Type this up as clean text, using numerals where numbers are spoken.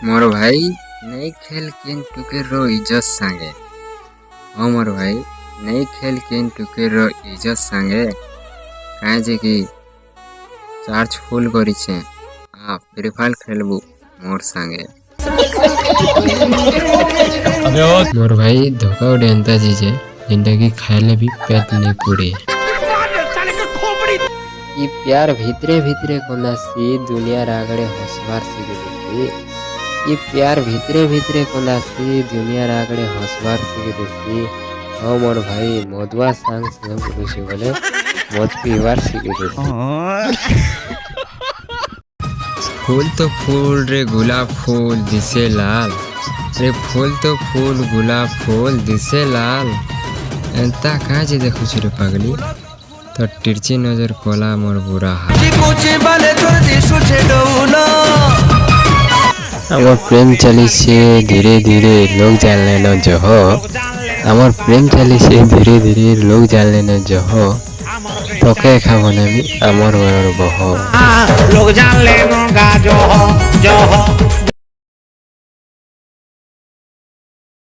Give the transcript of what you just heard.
मोर भाई नहीं खेल किन टुके रो इज्जत सांगे। हाँ मोर भाई नहीं खेल किन टुके रो इज्जत सांगे काहे जे कि चार्ज फुल करिछे आ फ्री फायर खेलबू मोर सांगे। मोर भाई धोखा उड़े एंता चीजे जिंदगी खाइले भी पेट नहीं पुड़े। ई प्यार भितरे भितरे कोंदासी दुनिया रागड़े हंसबार सिगे। ये प्यार भितरे भितरे कोंदासी दुनिया रागड़े हंसबार सिगे। हाँ मोर भाई मधुआ सांग से पुरुष बोले मद पीवार सिगे। फूल तो फूल रे गुलाब फूल दिसे लाल रे फूल तो फूल गुलाब फूल दिसे लाल एंता काहे जे देखु रे पागली तो तिरछी नजर कोला मोर बुरा हाल। আমার প্রেম চালিছে ধীরে ধীরে লোক জানলে না জহ। আমার প্রেম চালিছে ধীরে ধীরে লোক জানলে না জহ তোকে খাবো না আমি আমার বড় বহ। লোক জানলে না গাজো